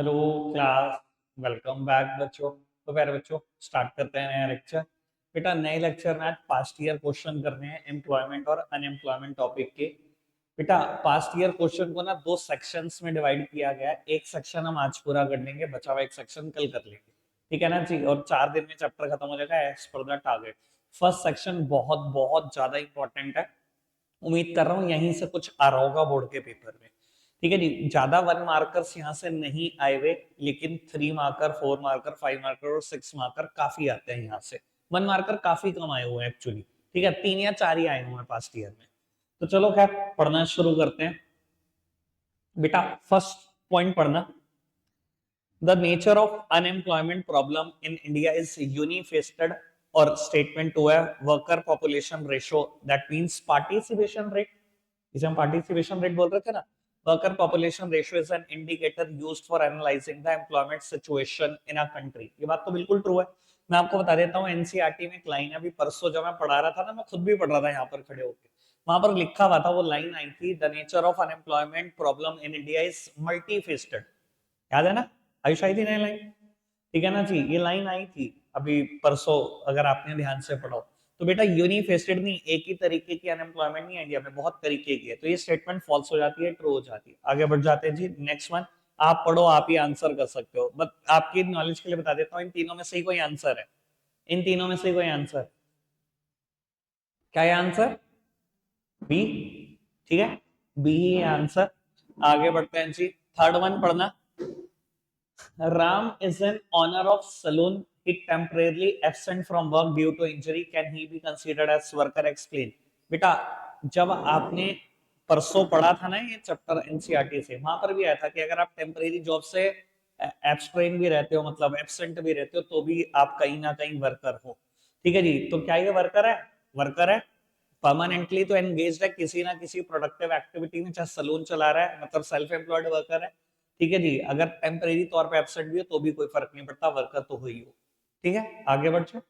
Hello class. Welcome back बच्चों। तो प्यारे बच्चों, स्टार्ट करते हैं नया लेक्चर। बेटा नए लेक्चर में आज पास्ट ईयर क्वेश्चन करने हैं एम्प्लॉयमेंट और अनएम्प्लॉयमेंट टॉपिक के। बेटा पास्ट ईयर क्वेश्चन को ना दो सेक्शंस में डिवाइड किया गया है। एक सेक्शन हम आज पूरा कर लेंगे, बचा हुआ एक सेक्शन कल कर लेंगे, ठीक है ना जी। और 4 दिन में चैप्टर खत्म हो जाएगा as per the target. First section बहुत बहुत ज्यादा इंपॉर्टेंट है। उम्मीद कर रहा हूँ यहीं से कुछ आ रहा होगा बोर्ड के पेपर में, ठीक है जी। ज्यादा 1 मार्कर्स यहाँ से नहीं आए हुए, लेकिन 3 मार्कर, 4 मार्कर, 5 मार्कर और 6 मार्कर काफी आते हैं यहाँ से। 1 मार्कर काफी कम आए हुए हैं एक्चुअली, ठीक है। 3 या 4 ही आए हुए हैं पास्ट ईयर में। तो चलो खैर पढ़ना शुरू करते हैं। बेटा फर्स्ट पॉइंट पढ़ना। The nature of unemployment problem in India is unifaceted or statement to a worker population ratio, that means participation rate. इसे हम participation rate बोल रहे थे ना। Worker population ratio is an indicator used for analyzing the employment situation in a country. ये बात तो बिल्कुल ट्रू है। मैं आपको बता देता हूँ, एनसीईआरटी में एक लाइन है, अभी परसों जब मैं पढ़ा रहा था ना, मैं खुद भी पढ़ रहा था यहाँ पर खड़े होकर। वहां पर लिखा हुआ था, वो लाइन आई थी, the nature of unemployment problem in India is multifaceted. याद है ना? आयुष आई थी ना लाइन? ठीक है ना जी, ये लाइन आई थी अभी परसों, अगर आपने ध्यान से पढ़ो तो। बेटा यूनिफेस्टेड नहीं, एक ही तरीके की अनएम्प्लॉयमेंट नहीं है इंडिया में, बहुत तरीके की है। तो ये स्टेटमेंट फॉल्स हो जाती है, ट्रू हो जाती है। आगे बढ़ जाते हैं जी, नेक्स्ट वन। आप पढ़ो, आप ही आंसर कर सकते हो, बट आपकी नॉलेज के लिए बता देता हूँ, इन तीनों में से ही कोई आंसर है। इन तीनों में से कोई आंसर, क्या है आंसर? बी, ठीक है, बी ही आंसर। आगे बढ़ते हैं जी, थर्ड वन पढ़ना। Ram is an owner of saloon. He temporarily absent from work due to injury. Can he be considered as worker? Explain. बेटा जब आपने परसों पढ़ा था ना ये चैप्टर एनसीईआरटी से, वहां पर भी आया था कि अगर आप टेम्परेरी जॉब से एब्स्ट्रेन भी रहते हो, मतलब एब्सेंट भी रहते हो, तो भी आप कहीं ना कहीं वर्कर हो, ठीक है जी। तो क्या ये वर्कर है? वर्कर है। परमानेंटली तो एंगेज है किसी ना किसी प्रोडक्टिव एक्टिविटी में, चाहे सलून चला रहा है, मतलब सेल्फ एम्प्लॉयड वर्कर है, ठीक है जी। अगर टेम्परेरी तौर पे एब्सेंट भी हो तो भी कोई फर्क नहीं पड़ता, वर्कर तो हुई हो, ठीक है। आगे बढ़ जाओ,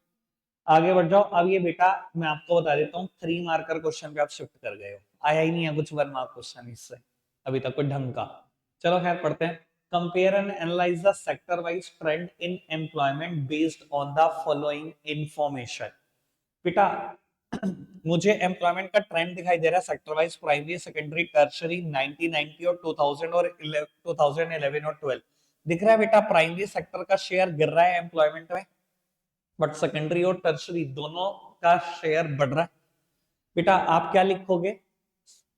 आगे बढ़ जाओ। अब ये बेटा मैं आपको बता देता हूँ, 3 मार्कर क्वेश्चन पे आप शिफ्ट कर गए हो, आया ही नहीं है कुछ 1 मार्क क्वेश्चन इससे अभी तक कोई ढंग का। चलो खैर पढ़ते हैं। Compare and analyse the sector wise trend in employment based on the following information. बेटा मुझे एम्प्लॉयमेंट का ट्रेंड दिखाई दे रहा है sector wise, primary, secondary, tertiary, 1990 और 2000 और 2011 और 12 दिख रहा है। बेटा प्राइमरी सेक्टर का शेयर गिर रहा है एम्प्लॉयमेंट में, बट सेकेंडरी और टर्शियरी दोनों का शेयर बढ़ रहा है। बेटा आप क्या लिखोगे?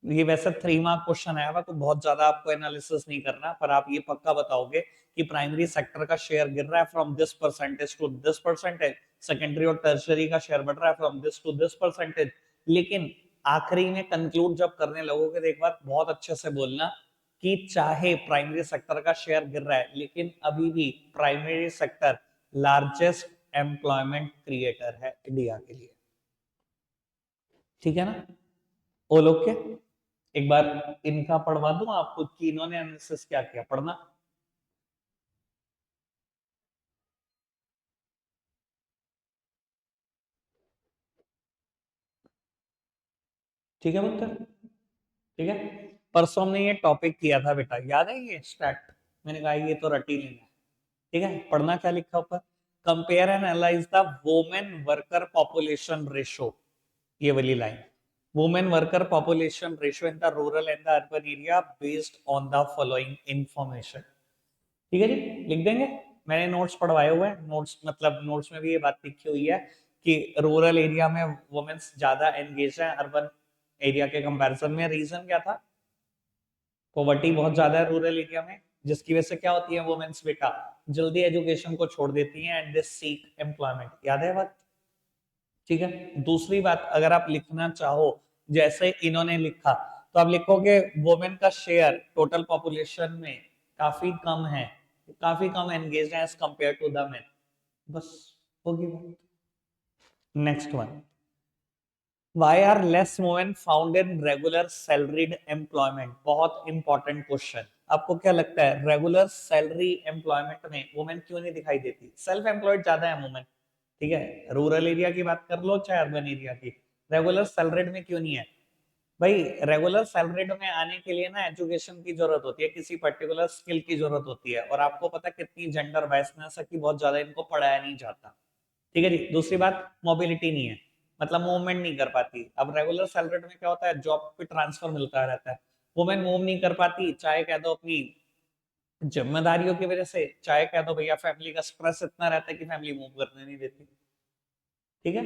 ये वैसे 3 मार्क क्वेश्चन आया हुआ, तो बहुत ज्यादा आपको एनालिसिस नहीं करना, पर आप ये पक्का बताओगे कि प्राइमरी सेक्टर का शेयर गिर रहा है from this percentage to this percentage, secondary और टर्शियरी का शेयर बढ़ रहा है from this to this percentage. लेकिन आखिरी में कंक्लूड जब करने लगोगे तो एक बात बहुत अच्छे से बोलना, कि चाहे प्राइमरी सेक्टर का शेयर गिर रहा है, लेकिन अभी भी primary sector largest employment creator है इंडिया के लिए, ठीक है ना? All okay. एक बार इनका पढ़वा दूं आपको कि इन्होंने एनालिसिस क्या किया, पढ़ना। ठीक है पुत्र, ठीक है। परसों हमने ये टॉपिक किया था बेटा, याद है ये स्टैट? मैंने कहा ये तो रटी लेना, ठीक है। पढ़ना क्या लिखा ऊपर, compare and analyse the women worker population ratio, ये वाली line, women worker population ratio in the rural and the urban area based on the following information. ठीक है जी, लिख देंगे। मैंने नोट्स पढ़वाए हुए हैं, नोट्स मतलब नोट्स में भी ये बात लिखी हुई है कि रूरल एरिया में वुमेन्स ज्यादा एंगेज है अर्बन एरिया के कंपैरिजन में। रीजन क्या था? पॉवर्टी बहुत ज्यादा है रूरल एरिया में, जिसकी वजह से क्या होती है, वुमेन्स बेटा जल्दी एजुकेशन को छोड़ देती हैं एंड दे सीक एम्प्लॉयमेंट। याद है बात? ठीक है। दूसरी बात, अगर आप लिखना चाहो जैसे इन्होंने लिखा, तो आप लिखोगे वुमेन का शेयर टोटल पॉपुलेशन में काफी कम है, काफी कम एंगेज है as compare to the men, बस होगी बात। Next one, Why are less women found in regular salaried employment? बहुत इंपॉर्टेंट क्वेश्चन। आपको क्या लगता है रेगुलर सैलरी एम्प्लॉयमेंट में वुमेन क्यों नहीं दिखाई देती? सेल्फ एम्प्लॉयड ज्यादा है वुमेन, ठीक है। रूरल एरिया की बात कर लो चाहे अर्बन एरिया की, रेगुलर सैलरीड में क्यों नहीं है? भाई रेगुलर सैलरीड में आने के लिए ना एजुकेशन की जरूरत होती है, किसी पर्टिकुलर स्किल की जरूरत होती है, और आपको पता है कितनी जेंडर बायसनेस है कि बहुत ज्यादा इनको पढ़ाया नहीं जाता। ठीक है जी। दूसरी बात, मोबिलिटी नहीं है, मतलब मूवमेंट नहीं कर पाती। अब रेगुलर सैलरीड में क्या होता है, जॉब पे ट्रांसफर मिलता रहता है। वुमेन मूव नहीं कर पाती, चाहे कह दो अपनी जिम्मेदारियों की वजह से, चाहे कह दो भैया फैमिली का स्ट्रेस इतना रहता है कि फैमिली मूव करने नहीं देती। ठीक है,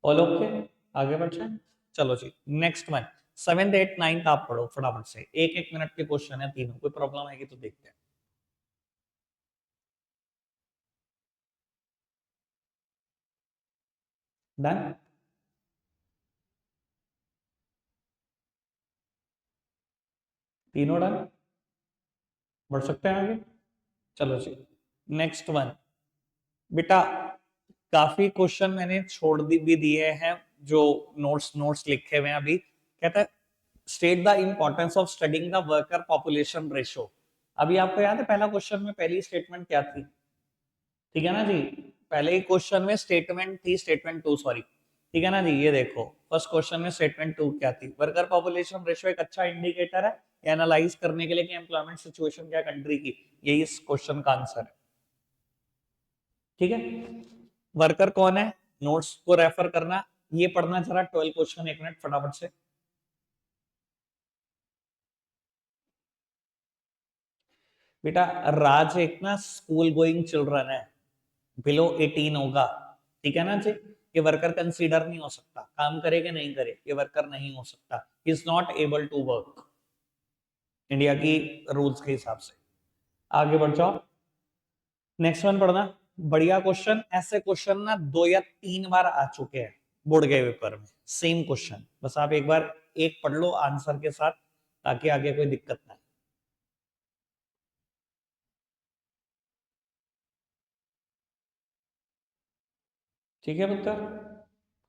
ऑल ओके, आगे बढ़ते हैं। चलो जी, next one. Seventh eighth ninth आप पढ़ो फटाफट से, एक एक मिनट के क्वेश्चन है तीनों, कोई प्रॉब्लम आएगी तो देखते हैं। डन। तीनों डन, बढ़ सकते हैं आगे। चलो जी, नेक्स्ट वन। बेटा काफी क्वेश्चन मैंने छोड़ भी दिए हैं, जो नोट्स नोट्स लिखे हुए हैं अभी। कहता है state the importance of studying the worker population ratio. अभी आपको याद है पहला क्वेश्चन में पहली स्टेटमेंट क्या थी? ठीक है ना जी, पहले ही क्वेश्चन में स्टेटमेंट थी, स्टेटमेंट टू, सॉरी। ठीक है ना जी, ये देखो फर्स्ट क्वेश्चन में स्टेटमेंट टू क्या थी, वर्कर पॉपुलेशन रेशो एक अच्छा इंडिकेटर है एनालाइज करने के लिए कि एम्प्लॉयमेंट सिचुएशन क्या कंट्री की, यही इस क्वेश्चन का आंसर है। ठीक है, वर्कर कौन है, नोट्स को रेफर करना, ये पढ़ना जरा 12 क्वेश्चन, एक मिनट फटाफट से। बेटा राज एक ना स्कूल गोइंग चिल्ड्रन है, बिलो 18 होगा। ठीक है ना जी, ये वर्कर कंसीडर नहीं हो सकता, काम करे कि नहीं करे ये वर्कर नहीं हो सकता, is not able to work India की रूल्स के हिसाब से। आगे बढ़ जाओ, नेक्स्ट वन पढ़ना। बढ़िया क्वेश्चन, ऐसे क्वेश्चन ना 2 या 3 बार आ चुके हैं बोर्ड के पेपर में, सेम क्वेश्चन, बस आप एक बार एक पढ़ लो आंसर के साथ, ताकि आगे कोई दिक्कत ना आए। ठीक है पुत्र,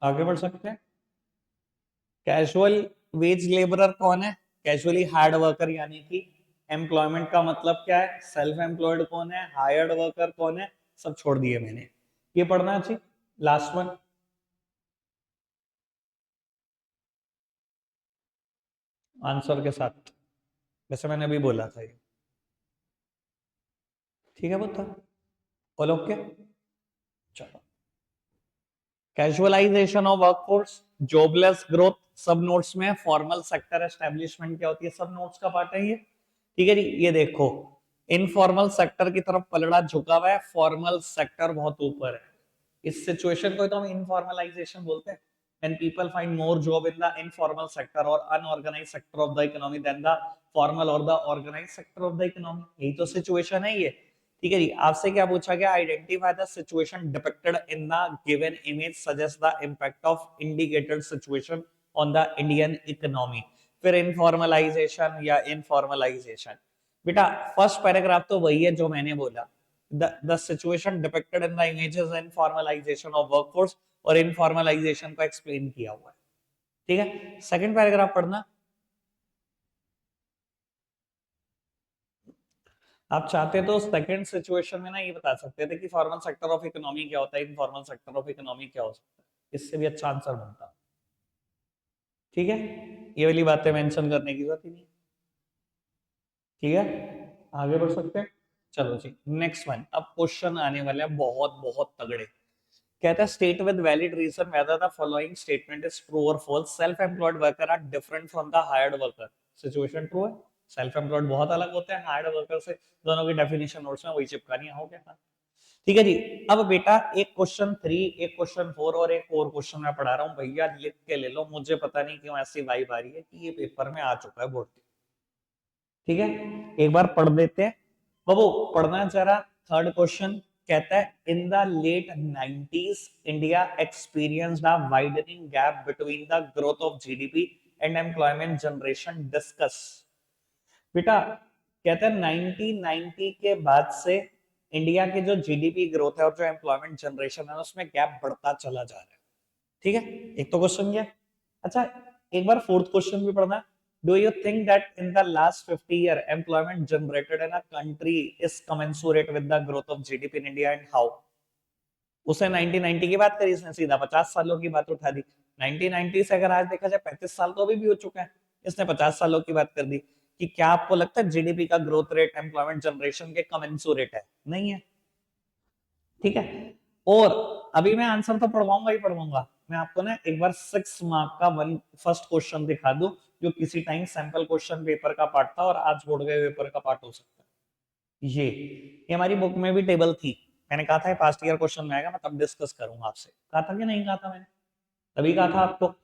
आगे बढ़ सकते हैं। कैजुअल वेज लेबरर कौन है? कैजुअली हार्ड वर्कर, यानी कि एम्प्लॉयमेंट का मतलब क्या है, सेल्फ एम्प्लॉयड कौन है, हायर्ड वर्कर कौन है, सब छोड़ दिए मैंने, ये पढ़ना चाहिए। लास्ट वन, आंसर के साथ, वैसे मैंने अभी बोला था ये। ठीक है पुत्र, ऑल ओके। चलो, casualisation of workforce, jobless growth, सब नोट्स में। फॉर्मल सेक्टर एस्टेब्लिशमेंट क्या होती है, सब नोट्स का पार्ट है ये। ठीक है जी, ये देखो इनफॉर्मल सेक्टर की तरफ पलड़ा झुका हुआ है, फॉर्मल सेक्टर बहुत ऊपर है। इस सिचुएशन को तो हम इनफॉर्मलाइजेशन बोलते हैं, when people find more job in the informal sector or unorganized sector of the economy than the formal or the organized sector of the economy, यही तो सिचुएशन है ये। ठीक है जी, आपसे क्या पूछा गया, identify the situation depicted in the given image, suggest the impact of indicated situation on the Indian economy. फिर इनफॉर्मलाइजेशन या इनफॉर्मलाइजेशन, बेटा फर्स्ट पैराग्राफ तो वही है जो मैंने बोला, the situation depicted in the images and formalization of workforce, और इनफॉर्मलाइजेशन को एक्सप्लेन किया हुआ है। ठीक है, सेकंड पैराग्राफ पढ़ना। आप चाहते तो सेकंड सिचुएशन में ना ये बता सकते थे कि फॉर्मल सेक्टर ऑफ इकोनॉमी क्या होता है, इनफॉर्मल सेक्टर ऑफ इकोनॉमी क्या हो सकता है, इससे भी अच्छा आंसर बनता। ठीक है, ये वाली बातें मेंशन करने की जरूरत ही नहीं। ठीक है, आगे बढ़ सकते हैं। चलो जी, नेक्स्ट वन। अब क्वेश्चन आने वाले हैं बहुत बहुत तगड़े। कहता है state with valid reason whether the following statement is true और false, self employed worker are different from the hired worker. Situation true है, सेल्फ एम्प्लॉयड बहुत अलग होते हैं हायर्ड वर्कर से, दोनों की डेफिनेशन नोट्स में वही चिपकानी है, हो गया। ठीक है जी, अब बेटा एक क्वेश्चन 3, एक क्वेश्चन 4 और एक और क्वेश्चन मैं पढ़ा रहा हूँ, भैया लिख के ले लो, मुझे पता नहीं क्यों ऐसी वाइब आ रही है कि ये पेपर में आ चुका है बोर्ड। ठीक है, एक बार पढ़ देते हैं बाबू, पढ़ना जरा। थर्ड क्वेश्चन कहता है in the late 90s India experienced a widening gap between the growth of GDP and employment generation, discuss. बेटा कहता है 1990 के बाद से इंडिया की जो जीडीपी ग्रोथ है और जो एम्प्लॉयमेंट जनरेशन है उसमें गैप बढ़ता चला जा रहा है। ठीक है, एक तो क्वेश्चन गया। अच्छा, एक बार फोर्थ क्वेश्चन भी पढ़ना। Do you think that in the last 50 year employment generated in a country is commensurate with the growth of GDP in India and how? उसे 1990 की बात करी इसने, सीधा 50 सालों की बात उठा दी। 1990 से अगर आज देखा जाए 35 साल तो अभी भी हो चुका है, इसने 50 सालों की बात कर दी। कि क्या आपको लगता है जीडीपी का ग्रोथ रेट एम्प्लॉयमेंट जनरेशन के कमेंसुरेट है? नहीं है। ठीक है। और अभी मैं आंसर तो पढ़वाऊंगा ही पढ़वाऊंगा। मैं आपको ना एक बार 6 मार्क का वन फर्स्ट क्वेश्चन दिखा दूं, जो किसी टाइम सैंपल क्वेश्चन पेपर का पार्ट था और आज बोर्ड के पेपर का पार्ट हो सकता है। ये हमारी बुक में भी टेबल थी। मैंने कहा था पास्ट ईयर क्वेश्चन में आएगा, मैं तब डिस्कस करूंगा आपसे। कहा था कि नहीं कहा था मैंने? तभी कहा था आपको।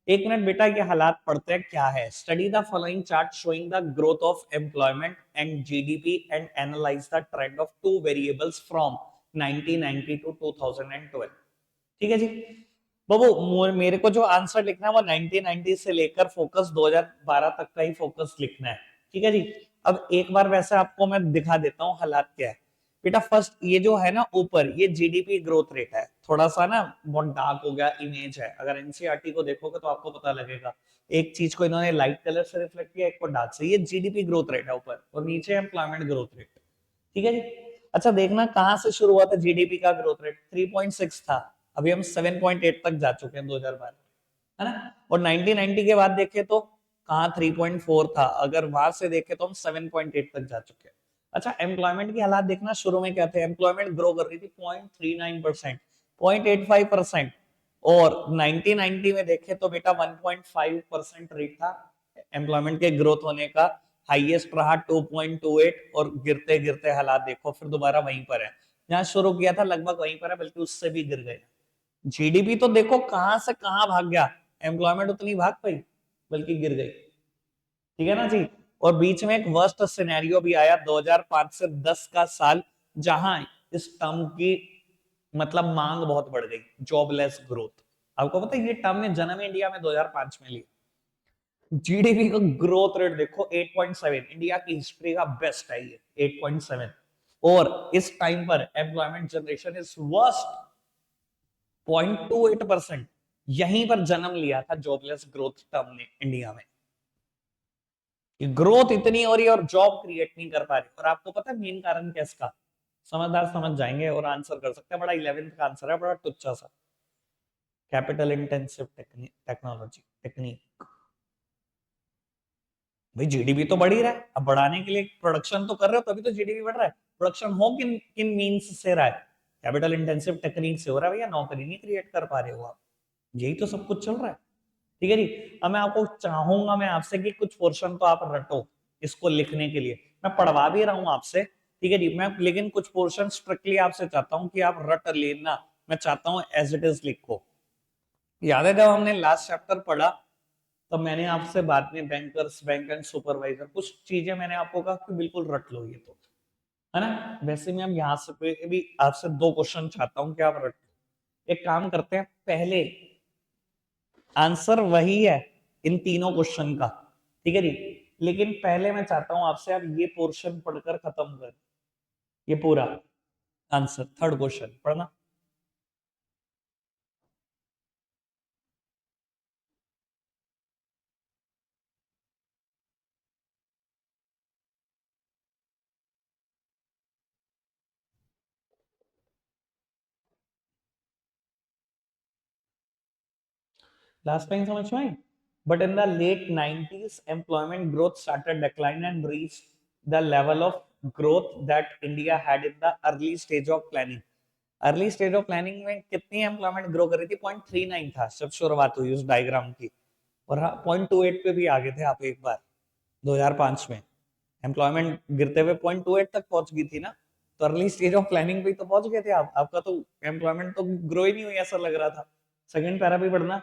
एक मिनट बेटा, ये हालात पढ़ते हैं क्या है। Study the following chart showing the growth of employment and GDP and analyse the trend of two variables from 1990 to 2012। ठीक है जी। बाबू मेरे को जो आंसर लिखना है वो 1990 से लेकर फोकस 2012 तक का ही फोकस लिखना है। ठीक है जी। अब एक बार वैसे आपको मैं दिखा देता हूँ हालात क्या है। बेटा फर्स्ट ये जो है ना ऊपर, ये जीडीपी ग्रोथ रेट है। थोड़ा सा ना बहुत डार्क हो गया इमेज है, अगर एनसीईआरटी को देखोगे तो आपको पता लगेगा। एक चीज को इन्होंने लाइट कलर से रिफ्लेक्ट किया, एक को डार्क से। ये जीडीपी ग्रोथ रेट है ऊपर, और नीचे एम्प्लॉयमेंट ग्रोथ रेट। ठीक है जी। अच्छा देखना कहां से शुरू हुआ था जीडीपी का ग्रोथ रेट। 3.6 था, अभी हम 7.8 तक जा चुके हैं 2012, है ना। और 1990 के बाद देखें तो कहाँ 3.4 था, अगर वहां से देखें तो हम 7.8 तक जा चुके हैं। अच्छा एम्प्लॉयमेंट की हालात देखना, शुरू में क्या थे। एम्प्लॉयमेंट ग्रो कर रही थी 0.39%, 0.85%। और 1990 में देखें तो बेटा 1.5% रेट था एम्प्लॉयमेंट के ग्रोथ होने का। हाईएस्ट रहा 2.28, और गिरते गिरते हालात देखो फिर दोबारा वहीं पर है। जहां शुरू किया था लगभग वहीं पर है, बल्कि उससे भी गिर गए। जीडीपी तो देखो कहां से कहां भाग गया, एम्प्लॉयमेंट उतनी भाग पाई, बल्कि गिर गई। ठीक है ना जी। और बीच में एक वर्स्ट सिनेरियो भी आया 2005 से 10 का साल, जहां इस टर्म की मतलब मांग बहुत बढ़ गई, जॉबलेस ग्रोथ। आपको पता है ये टर्म ने जन्म इंडिया में 2005 में लिया। जीडीपी का ग्रोथ रेट देखो 8.7, इंडिया की हिस्ट्री का बेस्ट है ये 8.7। और इस टाइम पर एम्प्लॉयमेंट जनरेशन इज वर्स्ट 0.28%। यहीं पर जन्म लिया था जॉबलेस ग्रोथ टर्म ने इंडिया में। ग्रोथ इतनी हो रही है और जॉब क्रिएट नहीं कर पा रही। और आपको पता है मेन कारण क्या इसका? समझदार समझ जाएंगे और आंसर कर सकते हैं। बड़ा 11th का आंसर है, बड़ा टुच्चा सा। Capital intensive technology technique. भाई जीडीपी तो बढ़ ही रहा है, अब बढ़ाने के लिए प्रोडक्शन तो कर रहे हो तभी तो जीडीपी बढ़ रहा है। प्रोडक्शन हो किन किन मीन्स से रहा है? कैपिटल इंटेंसिव टेक्निक से हो रहा है भैया, नौकरी नहीं क्रिएट कर पा रहे हो आप। यही तो सब कुछ चल रहा है। ठीक है जी। अब मैं आपको चाहूंगा मैं आपसे कि कुछ पोर्शन तो आप रटो इसको लिखने के लिए। मैं पढ़वा भी रहा हूं आपसे, ठीक है जी। मैं लेकिन कुछ पोर्शन स्ट्रिक्टली आपसे चाहता हूं कि आप रट लेना। मैं चाहता हूं एज इट इज लिखो। याद है जब हमने लास्ट चैप्टर पढ़ा, तो मैंने आपसे बाद में बैंकर्स बैंक एंड सुपरवाइजर कुछ चीजें मैंने आपको कहा कि बिल्कुल रट लो ये तो, है ना। वैसे मैं अब यहाँ से भी आपसे दो क्वेश्चन चाहता हूँ कि आप रट लो। एक काम करते हैं, पहले आंसर वही है इन तीनों क्वेश्चन का, ठीक है जी। लेकिन पहले मैं चाहता हूं आपसे आप ये पोर्शन पढ़कर खत्म कर, ये पूरा आंसर थर्ड क्वेश्चन पढ़ना। लास्ट लाइन समझ में आई? But in the late 90s employment growth started decline and reach the level of growth that India had in the early stage of planning. Early stage of planning में कितनी employment grow कर रही थी? 0.39 था जब शुरुआत हुई उस डायग्राम की। और हाँ 0.28 पे भी आ गए थे आप एक बार 2005 में। एम्प्लॉयमेंट गिरते हुए 0.28 तक पहुंच गई थी ना। तो अर्ली स्टेज ऑफ प्लानिंग पे तो पहुंच गए थे आप। आपका तो एम्प्लॉयमेंट तो ग्रो ही नहीं हुई ऐसा लग रहा था। सेकंड पैरा भी पढ़ना।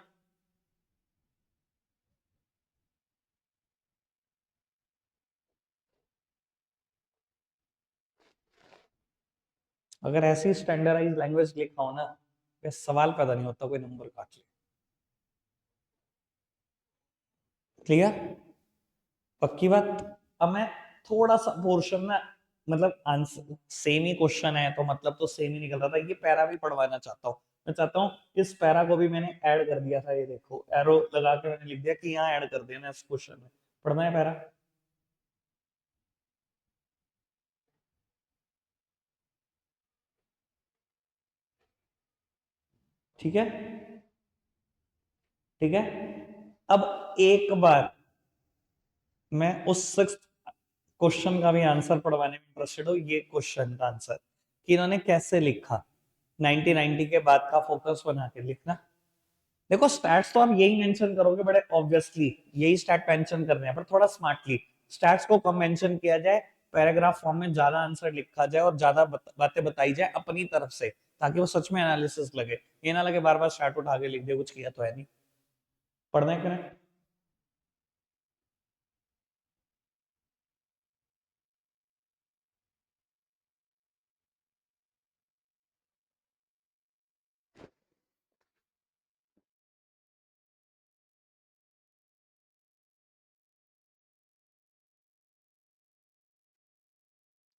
अगर ऐसी स्टैंडर्डाइज लैंग्वेज लिखा हो ना, फिर सवाल पैदा नहीं होता, कोई नंबर काट ले। क्लियर? पक्की बात। अब मैं थोड़ा सा पोर्शन ना, मतलब आंसर सेम ही क्वेश्चन है तो मतलब तो सेम ही निकल रहा था। ये पैरा भी पढ़वाना चाहता हूँ। मैं चाहता हूँ इस पैरा को भी मैंने ऐड कर दिया था, ये देखो एरो लगा के मैंने लिख दिया कि यहाँ ऐड कर देना इस क्वेश्चन में। पढ़ना है पैरा। ठीक है। ठीक है। अब एक बार मैं उस 6th क्वेश्चन का भी आंसर पढ़वाने में इंटरेस्टेड हूँ, ये क्वेश्चन का आंसर कि इन्होंने कैसे लिखा। 1990 के बाद का फोकस बना के लिखना। देखो स्टैट्स तो आप यही मेंशन करोगे, बड़े ऑब्वियसली यही स्टैट मेंशन करने हैं, पर थोड़ा स्मार्टली स्टैट्स को कम मेंशन किया जाए, पैराग्राफ फॉर्म में ज्यादा आंसर लिखा जाए और ज्यादा बातें बताई जाए अपनी तरफ से, ताकि वो सच में एनालिसिस लगे। ये ना लगे बार बार स्टैट उठा के लिख दे, कुछ किया तो है नहीं। पढ़ना है करें।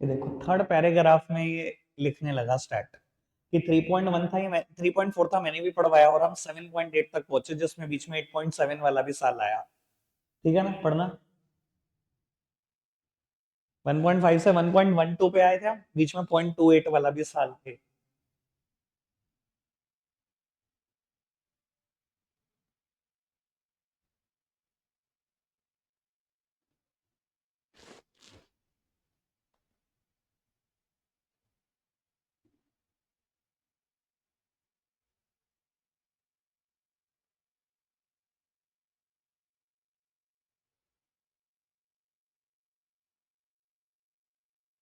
ये देखो थर्ड पैराग्राफ में ये लिखने लगा स्टैट कि 3.1 था, ये 3.4 था, मैंने भी पढ़वाया, और हम 7.8 तक पहुंचे, जिसमें बीच में 8.7 वाला भी साल आया। ठीक है ना, पढ़ना। 1.5 से 1.12 पे आए थे हम, बीच में 0.28 वाला भी साल थे।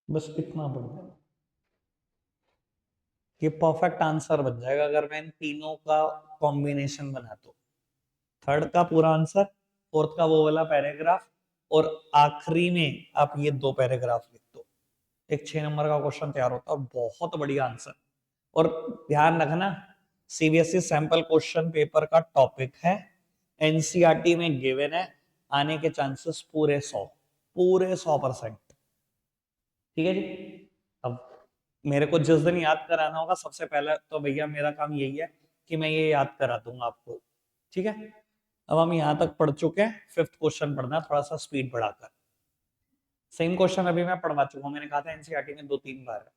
बस इतना पढ़ देना, ये परफेक्ट आंसर बन जाएगा अगर मैं इन तीनों का कॉम्बिनेशन बना तो। थर्ड का पूरा आंसर, फोर्थ का वो वाला पैराग्राफ, और आखिरी में आप ये दो पैराग्राफ लिख दो, एक 6 नंबर का क्वेश्चन तैयार होता है, और बहुत बढ़िया आंसर। और ध्यान रखना, सीबीएसई सैंपल क्वेश्चन पेपर का टॉपिक है, एनसीईआरटी में गिवन है, आने के चांसेस पूरे 100, पूरे 100%। ठीक है जी। अब मेरे को जिस दिन याद कराना होगा, सबसे पहले तो भैया मेरा काम यही है कि मैं ये याद करा दूंगा आपको। ठीक है। अब हम यहाँ तक पढ़ चुके हैं, फिफ्थ क्वेश्चन पढ़ना, थोड़ा सा स्पीड बढ़ाकर। सेम क्वेश्चन अभी मैं पढ़वा चुका हूँ, मैंने कहा था एनसीईआरटी में 2-3 बार है।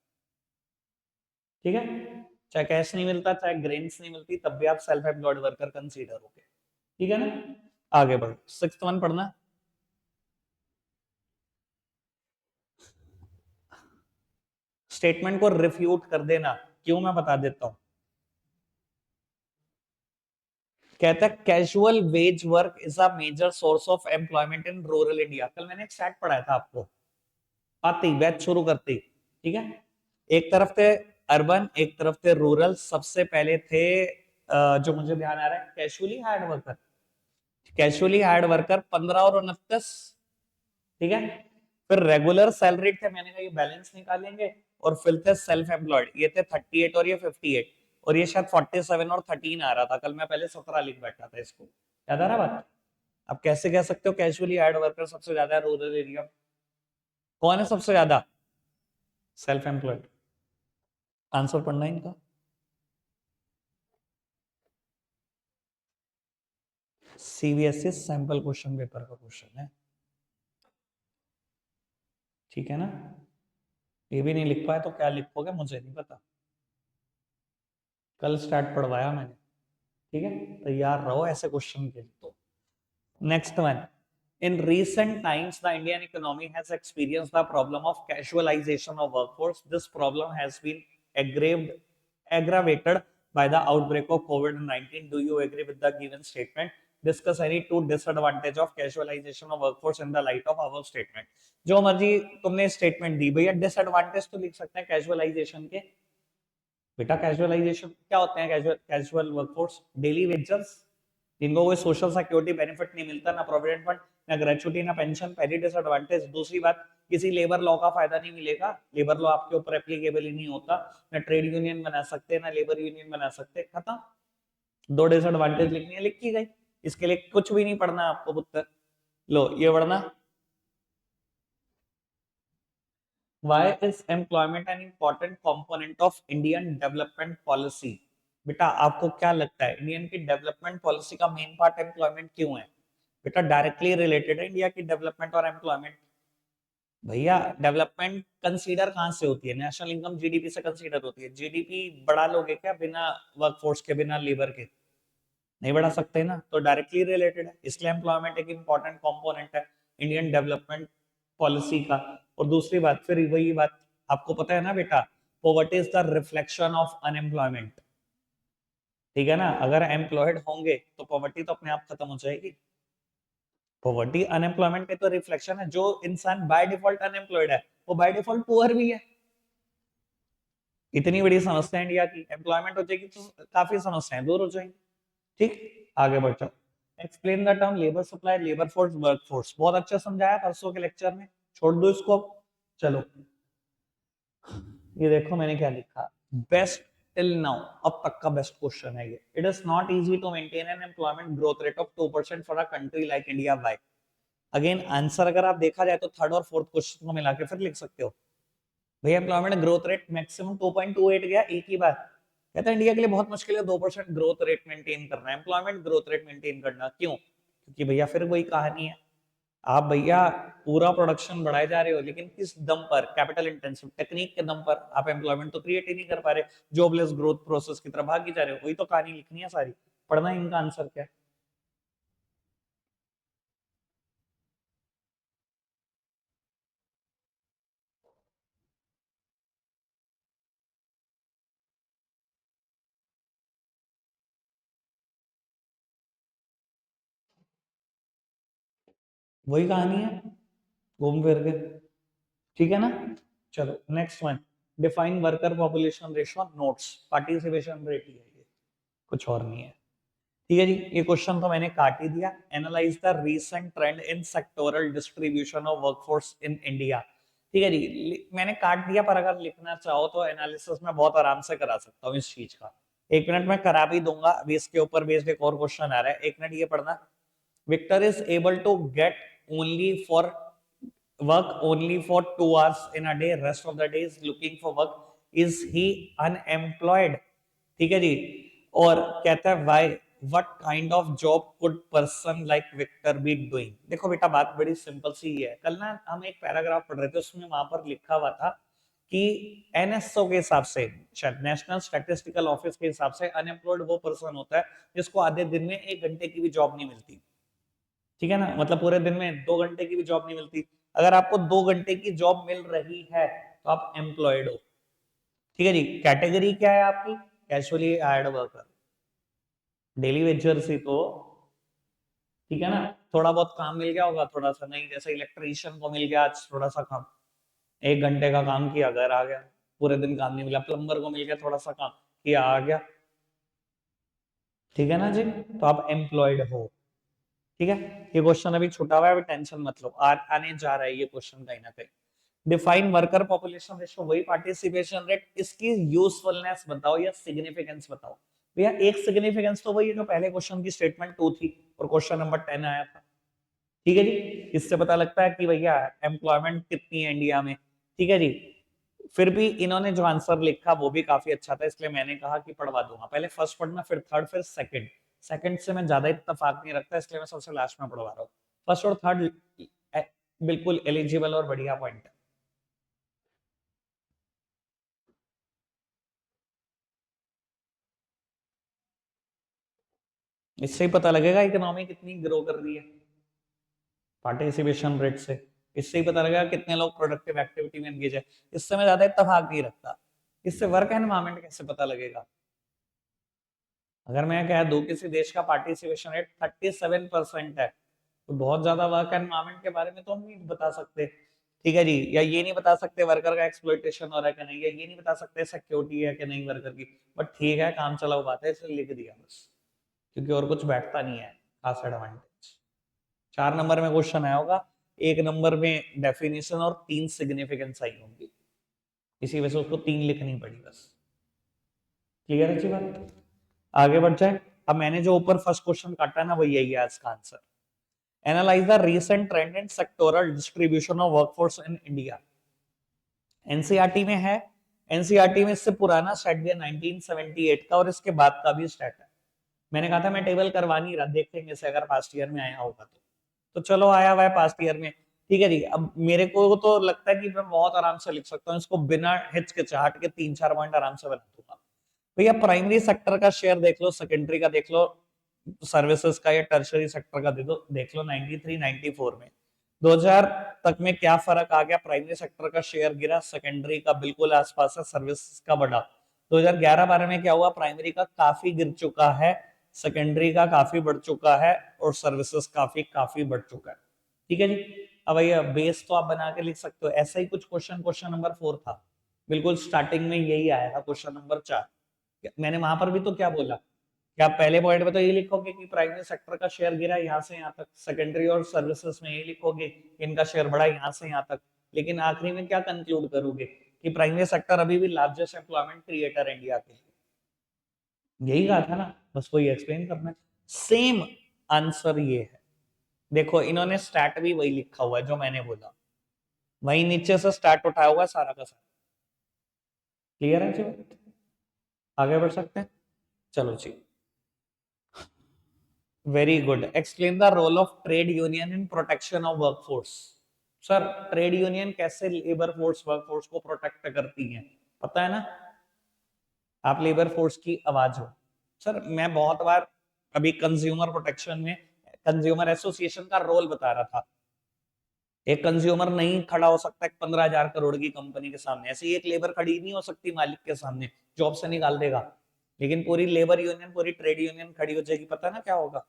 ठीक है। चाहे कैश नहीं मिलता, चाहे ग्रेन्स नहीं मिलती, तब भी आप सेल्फ एम्प्लॉयड वर्कर कंसीडर होगे। ठीक है ना। आगे बढ़ो, 6th 1 पढ़ना। स्टेटमेंट को रिफ्यूट कर देना, क्यों मैं बता देता हूं। कहता है casual wage work is a major source of employment in rural India. कल मैंने एक स्टैट पढ़ाया था आपको, आते ही बैच शुरू करते ही। ठीक है। एक तरफ थे अर्बन, एक तरफ थे रूरल। सबसे पहले थे जो मुझे ध्यान आ रहा है, casually hired worker. Casually hired worker 15 और 29। ठीक है। फिर रेगुलर सैलरी थे, मैंने कहा ये बैलेंस निकालेंगे। और फिर थे सेल्फ एम्प्लॉयड, ये थे 38 और ये 58। और ये शायद 47 और 13 आ रहा था, कल मैं पहले 17 लिख बैठा था इसको। याद आ रहा बात। अब कैसे कह सकते हो कैजुअली हायर्ड वर्कर सबसे ज्यादा है रूरल एरिया में? कौन है सबसे ज्यादा? Self employed. आंसर पढ़ना है इनका। सीबीएसई सैंपल क्वेश्चन पेपर का क्वेश्चन है। ठीक है ना। ये भी नहीं लिख पाए तो क्या लिखोगे मुझे नहीं पता, कल स्टार्ट पढ़वाया मैंने। ठीक है। तैयार रहो ऐसे क्वेश्चन के लिए तो। Next one. In recent times, the Indian economy has experienced the problem of casualization of workforce. This problem has been aggravated by the outbreak of COVID-19. Do you agree with the given statement? Discuss any two disadvantage of casualization of workforce in the light of our statement. जो मर्जी तुमने statement दी भैया, disadvantage तो लिख सकते हैं casualisation के। बेटा कैजुअलाइजेशन क्या होते हैं? Casual casual workforce, daily wagers, जिनको कोई सोशल सिक्योरिटी बेनिफिट नहीं मिलता, ना प्रोविडेंट फंड, ना ग्रेचुटी, ना पेंशन। पहली डिसएडवांटेज। दूसरी बात, किसी लेबर लॉ का फायदा नहीं मिलेगा, लेबर लॉ आपके ऊपर एप्लीकेबल ही नहीं होता, ना ट्रेड यूनियन बना सकते, ना लेबर यूनियन बना सकते। खत्म। दो डिसएडवांटेज लिखनी है, लिखी गई। इसके लिए कुछ भी नहीं पढ़ना आपको पुत्र। लो ये पढ़ना। Why is employment an important component of Indian development policy? बेटा आपको क्या लगता है इंडियन की डेवलपमेंट पॉलिसी का मेन पार्ट एम्प्लॉयमेंट क्यों है? बेटा डायरेक्टली रिलेटेड है इंडिया की डेवलपमेंट और एम्प्लॉयमेंट। भैया डेवलपमेंट कंसीडर कहां से होती है? नेशनल इनकम जीडीपी से कंसीडर होती है। जीडीपी बढ़ा लोगे क्या बिना वर्कफोर्स के, बिना लेबर के? नहीं बढ़ा सकते ना, तो डायरेक्टली रिलेटेड है, इसलिए एम्प्लॉयमेंट एक इंपॉर्टेंट कंपोनेंट है इंडियन डेवलपमेंट पॉलिसी का। और दूसरी बात, फिर वही बात आपको पता है ना बेटा, poverty is the reflection of unemployment. ठीक है ना, अगर एम्प्लॉयड होंगे तो पॉवर्टी तो अपने आप खत्म हो जाएगी। पॉवर्टी अनएम्प्लॉयमेंट का तो रिफ्लेक्शन है, जो इंसान बाय डिफॉल्ट अनएम्प्लॉयड है वो बाय डिफॉल्ट पुअर भी है। इतनी बड़ी समस्या इंडिया की, एम्प्लॉयमेंट हो जाएगी तो काफी समस्याएं दूर हो जाएंगी। ठीक, आगे बढ़ जाओ। Explain the term labour supply, labour force, work force, बहुत अच्छा समझाया परसों के लेक्चर में, छोड़ दो इसको अब। चलो, ये देखो मैंने क्या लिखा, बेस्ट टिल नाउ, अब तक का बेस्ट क्वेश्चन है ये। It is not easy to maintain an employment growth rate of 2% for a country like India. Why? Again answer अगर आप देखा जाए तो थर्ड और फोर्थ क्वेश्चन को मिला के फिर लिख सकते हो। भैया एम्प्लॉयमेंट ग्रोथ रेट मैक्सिमम 2.28 गया एक ही बार। कहता है इंडिया के लिए बहुत मुश्किल है 2% ग्रोथ रेट मेंटेन करना, एम्प्लॉयमेंट ग्रोथ रेट मेंटेन करना। क्यों? क्योंकि भैया फिर वही कहानी है, आप भैया पूरा प्रोडक्शन बढ़ाए जा रहे हो लेकिन किस दम पर? कैपिटल इंटेंसिव टेक्निक के दम पर। आप एम्प्लॉयमेंट तो क्रिएट ही नहीं कर पा रहे, जॉबलेस ग्रोथ प्रोसेस की तरफ भागी जा रहे हो। वही तो कहानी लिखनी है सारी, पढ़ना है इनका आंसर क्या है। वही कहानी है घूम फिर के। ठीक है ना, चलो next one. Define worker population ratio notes, participation rate ही है ये, कुछ और नहीं है। ठीक है जी, ये क्वेश्चन तो मैंने काट ही दिया। Analyse the recent trend in sectoral distribution of workforce in India. ठीक है जी, मैंने काट दिया, पर अगर लिखना चाहो तो एनालिसिस में बहुत आराम से करा सकता हूँ इस चीज का। एक मिनट में करा भी दूंगा, अभी इसके ऊपर बेस्ड एक और क्वेश्चन आ रहा है, एक मिनट ये पढ़ना। Victor is able to get only for work only for 2 hours in a day, rest of the day is looking for work, is he unemployed? ठीक है जी। और कहता है why, what kind of job could person like Victor be doing? देखो बेटा बात बड़ी simple सी है, कल ना हम एक पैराग्राफ पढ़ रहे थे, उसमें वहां पर लिखा हुआ था कि एनएसओ के हिसाब से, शायद नेशनल स्टैटिस्टिकल ऑफिस के हिसाब से, अनएम्प्लॉयड वो पर्सन होता है जिसको आधे दिन में 1 घंटे की भी जॉब नहीं मिलती। ठीक है ना, मतलब पूरे दिन में 2 घंटे की भी जॉब नहीं मिलती। अगर आपको 2 घंटे की जॉब मिल रही है तो आप एम्प्लॉयड हो। ठीक है जी, कैटेगरी क्या है आपकी? Casually hired worker, daily Vaser से तो। ठीक है ना, थोड़ा बहुत काम मिल गया होगा, थोड़ा सा नहीं, जैसे इलेक्ट्रीशियन को मिल गया आज थोड़ा सा काम, 1 घंटे का काम किया घर आ गया, पूरे दिन काम नहीं मिला। प्लम्बर को मिल गया थोड़ा सा काम किया आ गया। ठीक है ना जी, तो आप एम्प्लॉयड हो। ठीक है, ये क्वेश्चन अभी छुटा हुआ है, अभी टेंशन मत लो, आने जा रहा है ये क्वेश्चन कहीं ना कहीं। डिफाइन वर्कर पॉपुलेशन रेशो, वही पार्टिसिपेशन रेट, इसकी यूजफुलनेस बताओ या सिग्निफिकेंस बताओ। भैया एक सिग्निफिकेंस तो वही है जो पहले क्वेश्चन की स्टेटमेंट 2 थी और क्वेश्चन नंबर 10 आया था। ठीक है जी, इससे पता लगता है कि भैया एम्प्लॉयमेंट कितनी है इंडिया में। ठीक है जी, फिर भी इन्होंने जो आंसर लिखा वो भी काफी अच्छा था, इसलिए मैंने कहा कि पढ़वा दूंगा, पहले फर्स्ट पढ़ना फिर थर्ड फिर सेकंड। सेकंड से मैं ज्यादा इत्तेफाक नहीं रखता, इसलिए मैं सबसे लास्ट में पढ़वा रहा हूँ। फर्स्ट और थर्ड बिल्कुल एलिजिबल और बढ़िया पॉइंट है। इससे ही पता लगेगा इकोनॉमी कितनी ग्रो कर रही है, पार्टिसिपेशन रेट से। इससे ही पता लगेगा कितने लोग प्रोडक्टिव एक्टिविटी में एंगेज है। इससे मैं ज्यादा इत्तेफाक नहीं रखता। इससे वर्क एनवायरमेंट कैसे पता लगेगा? अगर मैं कह दूं किसी देश का पार्टिसिपेशन रेट 37% है, तो बहुत ज्यादा वर्क एनवायरमेंट के बारे में तो हम नहीं बता सकते। ठीक है जी, या ये नहीं बता सकते वर्कर का एक्सप्लॉइटेशन हो रहा है कि नहीं, या ये नहीं बता सकते सिक्योरिटी है कि नहीं वर्कर की। बट ठीक है, काम चलाओ बात है, इसलिए लिख दिया बस, क्योंकि और कुछ बैठता नहीं है खास एडवांटेज। 4 नंबर में क्वेश्चन आया होगा, 1 नंबर में डेफिनेशन और 3 सिग्निफिकेंस आई होंगी, इसी वजह से उसको 3 लिखनी पड़ी बस। क्लियर है जी बात, आगे बढ़ जाए। अब मैंने जो ऊपर फर्स्ट क्वेश्चन काटा ना, वो यही है इसका answer. Analyse the recent trend in sectoral distribution of workforce in India. NCERT में है, एनसीईआरटी में इससे पुराना स्टैट भी है 1978 का, और इसके बाद का भी स्टैट है। मैंने कहा था मैं टेबल करवा नहीं रहा, देखेंगे से अगर पास्ट ईयर में आया होगा तो चलो आया हुआ है पास्ट ईयर में। ठीक है जी, अब मेरे को तो लगता है कि मैं बहुत आराम से लिख सकता हूँ इसको, बिना हिचकिचाहट के 3-4 पॉइंट आराम से बना दूंगा। भैया प्राइमरी सेक्टर का शेयर देख लो, सेकेंडरी का देख लो, सर्विसेज का या टर्शरी सेक्टर का दे दो, देख लो 93 94 में 2000 तक में क्या फर्क आ गया, प्राइमरी सेक्टर का शेयर गिरा, सेकेंडरी का बिल्कुल आसपास है, सर्विसेज का बढ़ा। 2011-12 में क्या हुआ, प्राइमरी का काफी गिर चुका है, सेकेंडरी का काफी बढ़ चुका है और सर्विसेज काफी काफी बढ़ चुका है। ठीक है जी। अब भैया बेस तो आप बना के लिख सकते हो, ऐसा ही कुछ क्वेश्चन नंबर 4 था, बिल्कुल स्टार्टिंग में यही आया था क्वेश्चन नंबर 4। मैंने वहां पर भी तो क्या बोला कि आप पहले पॉइंट में तो ये लिखोगे कि प्राइमरी सेक्टर का शेयर गिरा यहाँ से यहाँ तक, सेकेंडरी और सर्विसेज में ये लिखोगे कि इनका शेयर बढ़ा यहाँ से यहाँ तक, लेकिन आखिरी में क्या कंक्लूड करोगे कि प्राइमरी सेक्टर अभी भी लार्जेस्ट एम्प्लॉयमेंट क्रिएटर इंडिया के लिए। यही कहा था ना, बस वही एक्सप्लेन करना है। सेम आंसर ये है, देखो इन्होंने स्टार्ट भी वही लिखा हुआ है जो मैंने बोला, वही नीचे से स्टार्ट उठाया हुआ है सारा का सारा। क्लियर है जी, आगे बढ़ सकते हैं, चलो जी। Very good, explain the role of trade union in protection of workforce. Sir trade union कैसे लेबर फोर्स वर्कफोर्स को प्रोटेक्ट करती हैं, पता है ना, आप लेबर फोर्स की आवाज हो। सर मैं बहुत बार अभी कंज्यूमर प्रोटेक्शन में कंज्यूमर एसोसिएशन का रोल बता रहा था। एक कंज्यूमर नहीं खड़ा हो सकता एक 15,000 करोड़ की कंपनी के सामने, ऐसे ही एक लेबर खड़ी नहीं हो सकती मालिक के सामने, जॉब से निकाल देगा। लेकिन पूरी लेबर यूनियन, पूरी ट्रेड यूनियन खड़ी हो जाएगी, पता ना क्या होगा,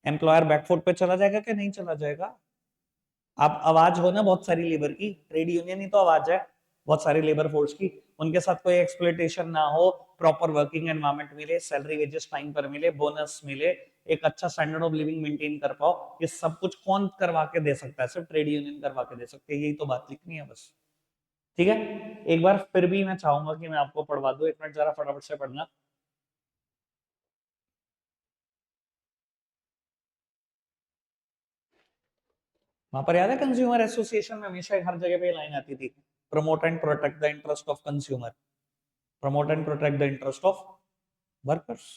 एम्प्लॉयर बैकफुट पे चला जाएगा कि नहीं चला जाएगा। आप आवाज हो ना बहुत सारी लेबर की, ट्रेड यूनियन ही तो आवाज है बहुत सारी लेबर फोर्स की, उनके साथ कोई एक्सप्लॉयटेशन ना हो, प्रॉपर वर्किंग एनवायरनमेंट मिले, सैलरी वेजेस टाइम पर मिले, बोनस मिले, एक अच्छा स्टैंडर्ड ऑफ लिविंग मेंटेन कर पाओ, ये सब कुछ कौन करवा के दे सकता है, सिर्फ ट्रेड यूनियन करवा के दे सकते हैं, यही तो बात लिखनी है बस। ठीक है, एक बार फिर भी मैं चाहूंगा कि मैं आपको पढ़वा दूं, एक मिनट जरा फटाफट से पढ़ना। वहां पर याद है कंज्यूमर एसोसिएशन में हमेशा हर जगह पे लाइन आती थी, promote and protect the interest of consumer, promote and protect the interest of workers.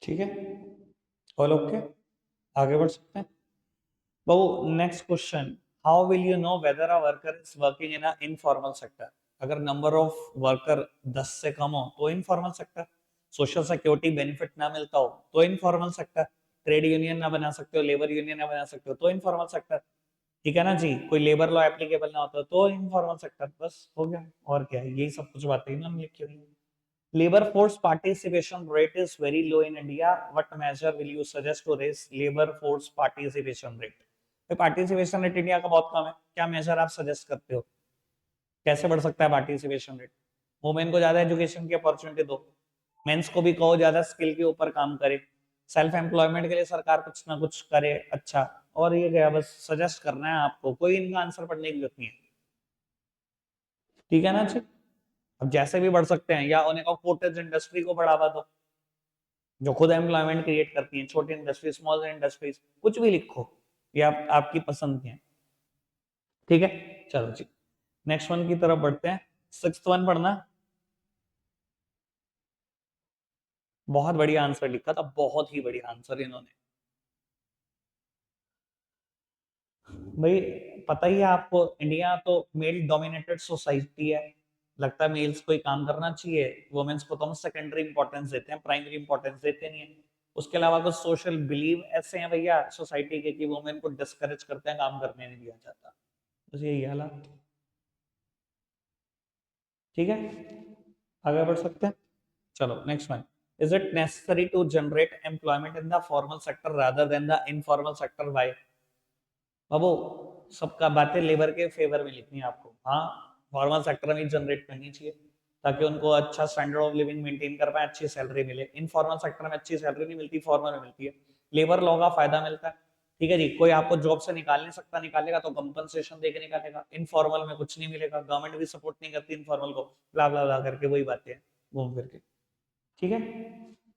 ठीक है, ऑल ओके, आगे बढ़ सकते हैं। बहु next question, how will you know whether a worker is working in a informal sector. अगर number of worker 10 से कम हो तो informal sector, social security benefit ना मिलता हो तो इनफॉर्मल सेक्टर, ट्रेड यूनियन ना बना सकते हो, लेबर यूनियन ना बना सकते हो तो इनफॉर्मल सेक्टर। ठीक है ना जी, कोई लेबर लॉ एप्लीकेबल ना होता तो इनफॉर्मल सेक्टर, बस हो गया, और क्या है, यही सब कुछ बातें ना लिखी हुई। Labor force participation rate is very low in India. What measure will you suggest to raise labor force participation rate? Participation rate India का बहुत कम है, क्या मेजर आप सजेस्ट करते हो, कैसे बढ़ सकता है पार्टिसिपेशन रेट। वुमेन को ज्यादा एजुकेशन की अपॉर्चुनिटी दो, मेंस को भी कहो ज्यादा स्किल के ऊपर काम करे, सेल्फ एम्प्लॉयमेंट के लिए सरकार कुछ ना कुछ करे अच्छा, और ये गया, बस सजेस्ट करना है आपको, कोई इनका आंसर पढ़ने की जरूरत नहीं है। ठीक है ना जी, अब जैसे भी बढ़ सकते हैं, या उन्हें कहो कोटेज इंडस्ट्री को बढ़ावा दो जो खुद एम्प्लॉयमेंट क्रिएट करती हैं, छोटी इंडस्ट्री, स्मॉल इंडस्ट्रीज, कुछ भी लिखो, ये आपकी पसंद की है। ठीक है, चलो जी नेक्स्ट वन की तरफ बढ़ते हैं। सिक्स्थ वन पढ़ना, बहुत बढ़िया आंसर लिखा था, बहुत ही बढ़िया आंसर इन्होंने। भाई पता ही है आपको, इंडिया तो मेल डोमिनेटेड सोसाइटी है, लगता है मेल्स को ही काम करना चाहिए, वुमेन्स को तो हम सेकेंडरी इंपॉर्टेंस देते हैं, प्राइमरी इंपॉर्टेंस देते नहीं है। उसके अलावा कुछ सोशल बिलीव ऐसे हैं भैया सोसाइटी के कि वुमेन को डिस्करेज करते हैं, काम करने नहीं दिया जाता, बस यही हालत। ठीक है, आगे बढ़ सकते हैं, चलो next one. Is it necessary to generate employment in the formal sector rather than the informal sector, bye. बाबू सबका बातें लेबर के फेवर में लिखनी है आपको, हाँ फॉर्मल सेक्टर में जनरेट करनी चाहिए ताकि उनको अच्छा स्टैंडर्ड ऑफ लिविंग मेंटेन कर पाए, अच्छी सैलरी मिले। इनफॉर्मल सेक्टर में अच्छी सैलरी नहीं मिलती, फॉर्मल में मिलती है, लेबर लॉ का फायदा मिलता है। ठीक है जी, कोई आपको जॉब से निकाल नहीं सकता, निकालेगा तो कंपनसेशन देके निकालेगा, इनफॉर्मल में कुछ नहीं मिलेगा, गवर्नमेंट भी सपोर्ट नहीं करती इनफॉर्मल को, ब्ला ब्ला ब्ला करके वही बातें हैं घूम फिर के। ठीक है,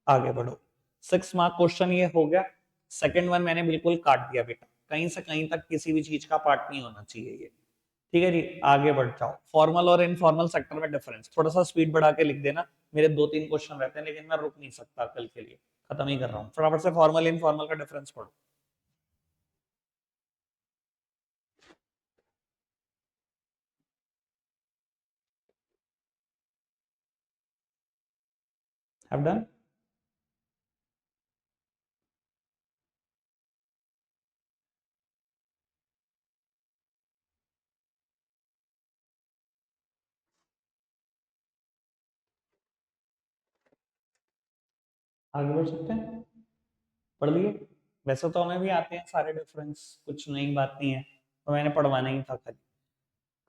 आगे बढ़ो। 6 मार्क क्वेश्चन ये हो गया, सेकंड वन मैंने बिल्कुल काट दिया बेटा, कहीं से कहीं तक किसी भी चीज का पार्ट नहीं होना चाहिए ये। ठीक है जी, आगे बढ़ जाओ। फॉर्मल और इनफॉर्मल सेक्टर में डिफरेंस, थोड़ा सा स्पीड बढ़ा के लिख देना, मेरे 2-3 क्वेश्चन रहते हैं लेकिन मैं रुक नहीं सकता, कल के लिए खत्म ही कर रहा हूँ। फटाफट से फॉर्मल इनफॉर्मल का डिफरेंस पढ़ो। Have done. आगे बढ़ सकते हैं, पढ़ लिए। वैसे तो हमें भी आते हैं सारे डिफरेंस, कुछ नई बात नहीं है, तो मैंने पढ़वाना ही था खाली।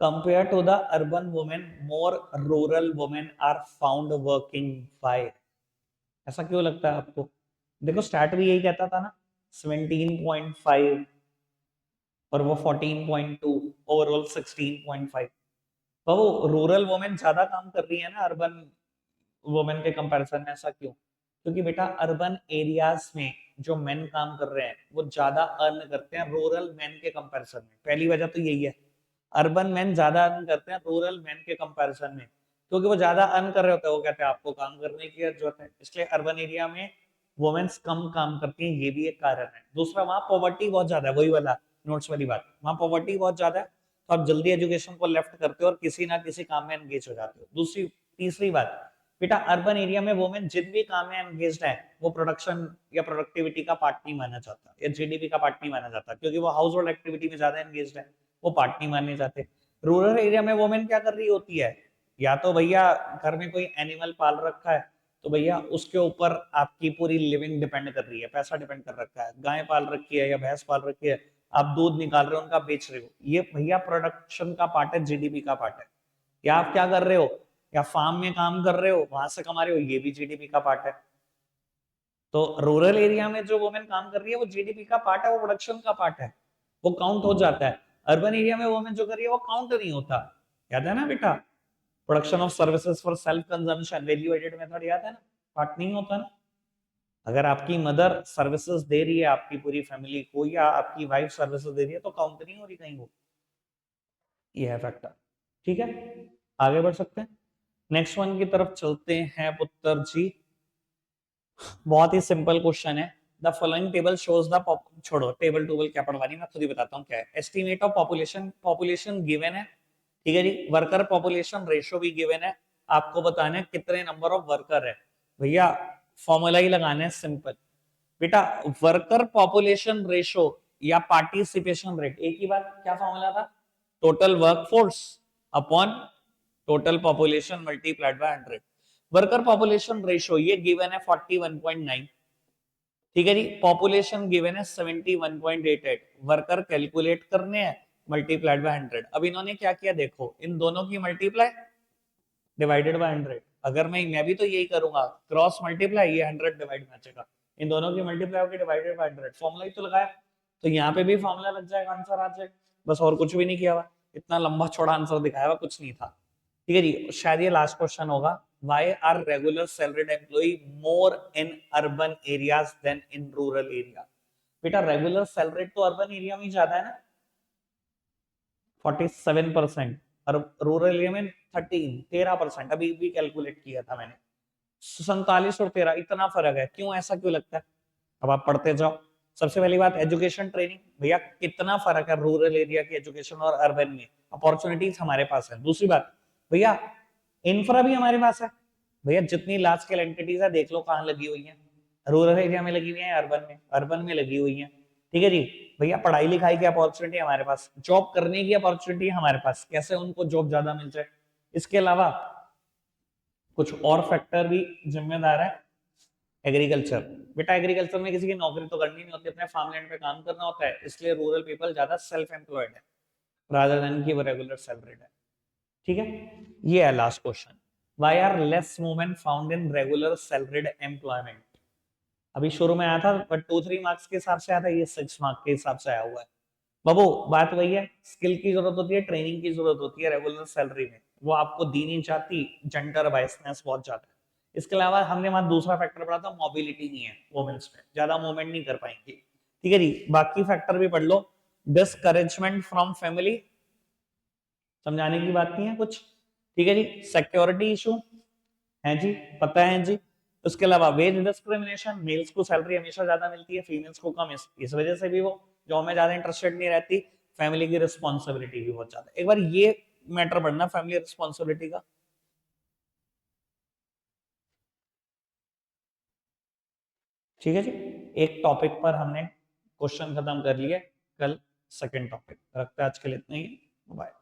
Compare to the urban women, more rural women are found working by. ऐसा क्यों लगता है आपको? देखो स्टार्ट भी यही कहता था ना, 17.5 और वो 14.2, ओवरऑल 16.5। तो वो रूरल वुमेन ज्यादा काम कर रही है ना अर्बन वुमेन के कंपैरिजन में, ऐसा क्यों? क्योंकि बेटा अर्बन एरियाज में जो मेन काम कर रहे हैं वो ज्यादा अर्न करते हैं रूरल मैन के कंपैरिजन में, पहली वजह तो यही है। अर्बन मैन ज्यादा अर्न करते हैं रूरल मैन के कंपैरिजन में, क्योंकि वो ज्यादा अर्न कर रहे होते हैं, वो कहते हैं आपको काम करने की जरूरत है, इसलिए अर्बन एरिया में वुमेन्स कम काम करती हैं, ये भी एक कारण है। दूसरा, वहां पॉवर्टी बहुत ज्यादा है, वही वाला नोट्स वाली बात, वहां पॉवर्टी बहुत ज्यादा है, तो आप जल्दी एजुकेशन को लेफ्ट करते हो और किसी ना किसी काम में एंगेज हो जाते हो। दूसरी तीसरी बात, बेटा अर्बन एरिया में वुमेन जिन भी काम में एंगेज्ड है वो प्रोडक्शन या प्रोडक्टिविटी का पार्ट नहीं माना जाता, या जीडीपी का पार्ट नहीं माना जाता, क्योंकि वो हाउस होल्ड एक्टिविटी में ज्यादा एंगेज्ड है, वो पार्ट नहीं माने जाते। रूरल एरिया में वुमेन क्या कर रही होती है? या तो भैया घर में कोई एनिमल पाल रखा है, तो भैया उसके ऊपर आपकी पूरी लिविंग डिपेंड कर रही है, पैसा डिपेंड कर रखा है, गाय पाल रखी है या भैंस पाल रखी है, आप दूध निकाल रहे हो उनका बेच रहे हो, ये भैया प्रोडक्शन का पार्ट है, जीडीपी का पार्ट है। या आप क्या कर रहे हो, या फार्म में काम कर रहे हो वहां से कमा रहे हो, ये भी जीडीपी का पार्ट है। तो रूरल एरिया में जो वुमेन काम कर रही है वो जीडीपी का पार्ट है, वो प्रोडक्शन का पार्ट है, वो काउंट हो जाता है। अर्बन एरिया में वुमेन जो कर रही है वो काउंट नहीं होता, याद है ना बेटा? Production of services for self consumption, value added method, याद है ना? पार्ट नहीं होता ना। अगर आपकी मदर सर्विसेज दे रही है आपकी पूरी फैमिली को, या आपकी वाइफ सर्विसेज दे रही है, तो काउंट नहीं हो रही कहीं वो, ये है फैक्टर। ठीक है, आगे बढ़ सकते हैं, नेक्स्ट वन की तरफ चलते हैं पुत्र जी। बहुत ही सिंपल क्वेश्चन है। The following table shows the, छोड़ो टेबल टूबल क्या पढ़वानी, मैं खुद ही बताता हूँ क्या है। Estimate of population, population given है, ठीक है जी। वर्कर पॉपुलेशन रेशियो भी गिवन है, आपको बताना है कितने नंबर ऑफ वर्कर है। भैया फॉर्मूला ही लगाना है सिंपल बेटा, वर्कर पॉपुलेशन रेशियो या पार्टिसिपेशन रेट, एक ही बात, क्या फॉर्मूला था? Total workforce upon total population multiplied by 100। Worker population ratio ये गिवन है 41.9, ठीक है जी। पॉपुलेशन गिवन है 71.88, वर्कर कैलकुलेट करने हैं, मल्टीप्लाइड बाय 100। अब इन्होंने क्या किया देखो, इन दोनों की मल्टीप्लाई डिवाइडेड बाय 100। अगर मैं भी तो यही करूंगा, क्रॉस मल्टीप्लाई, ये 100 डिवाइड में बचेगा, इन दोनों की मल्टीप्लाई होकर डिवाइडेड बाय 100, फॉर्मूला ही तो लगाया, तो यहाँ पे भी फॉर्मूला लग जाएगा, आंसर आ जाएगा, बस और कुछ भी नहीं किया हुआ, इतना लंबा चौड़ा आंसर दिखाया हुआ कुछ नहीं था। ठीक है जी, शायद ये लास्ट क्वेश्चन होगा। Why are regular salaried employ more in urban areas than in rural area? बेटा रेगुलर सैलरीड तो अर्बन एरिया में ज्यादा है ना, 47%, और रूरल एरिया में 13%, अभी भी कैलकुलेट किया था मैंने। 47 और 13, इतना फर्क है, क्यों, ऐसा क्यों लगता है? अब आप पढ़ते जाओ। सबसे पहली बात, एजुकेशन ट्रेनिंग, भैया कितना फर्क है रूरल एरिया की एजुकेशन और अर्बन में, अपॉर्चुनिटीज हमारे पास है। दूसरी बात भैया, इंफ्रा भी हमारे पास है, भैया जितनी लार्ज स्केल एंटिटीज है देख लो कहाँ लगी हुई है, रूरल एरिया में लगी हुई है, अर्बन में लगी हुई है। ठीक है जी, भैया पढ़ाई लिखाई की अपॉर्चुनिटी हमारे पास, जॉब करने की अपॉर्चुनिटी हमारे पास, कैसे उनको जॉब ज्यादा मिल जाए। इसके अलावा कुछ और फैक्टर भी जिम्मेदार है। एग्रीकल्चर, बेटा एग्रीकल्चर में किसी की नौकरी तो करनी नहीं होती, अपने फार्मलैंड पे काम करना होता है, इसलिए रूरल पीपल ज्यादा सेल्फ एम्प्लॉयड है रादर देन की वो रेगुलर सैलरीड है। ठीक है, ये है last question. Why are less women found in regular salaried employment? अभी शुरू में आया था बट 2-3 मार्क्स के हिसाब से आया था, ये 6 मार्क्स के हिसाब से आया हुआ है। बाबू बात वही है, स्किल की जरूरत होती है, ट्रेनिंग की जरूरत होती है रेगुलर सैलरी में, वो आपको दी नहीं जाती, जेंडर बायसनेस बहुत ज्यादा है। इसके अलावा हमने वहां दूसरा फैक्टर पढ़ा था, मोबिलिटी नहीं है वुमेन्स में, ज्यादा मूवमेंट नहीं कर पाएंगी, ठीक है जी, बाकी फैक्टर भी पढ़ लो। डिस्करेजमेंट फ्रॉम फैमिली, समझाने की बात नहीं है कुछ, ठीक है जी। सिक्योरिटी इशू है जी, पता है जी। उसके अलावा वेज डिस्क्रिमिनेशन, मेल्स को सैलरी हमेशा ज्यादा मिलती है, फीमेल्स को कम, इस वजह से भी वो जॉब में ज्यादा इंटरेस्टेड नहीं रहती। फैमिली की रिस्पॉन्सिबिलिटी भी बहुत ज्यादा, एक बार ये मैटर पढ़ना फैमिली रिस्पॉन्सिबिलिटी का। ठीक है जी, एक टॉपिक पर हमने क्वेश्चन खत्म कर लिए, कल सेकंड टॉपिक रखते हैं। आज के लिए इतना ही, बाय।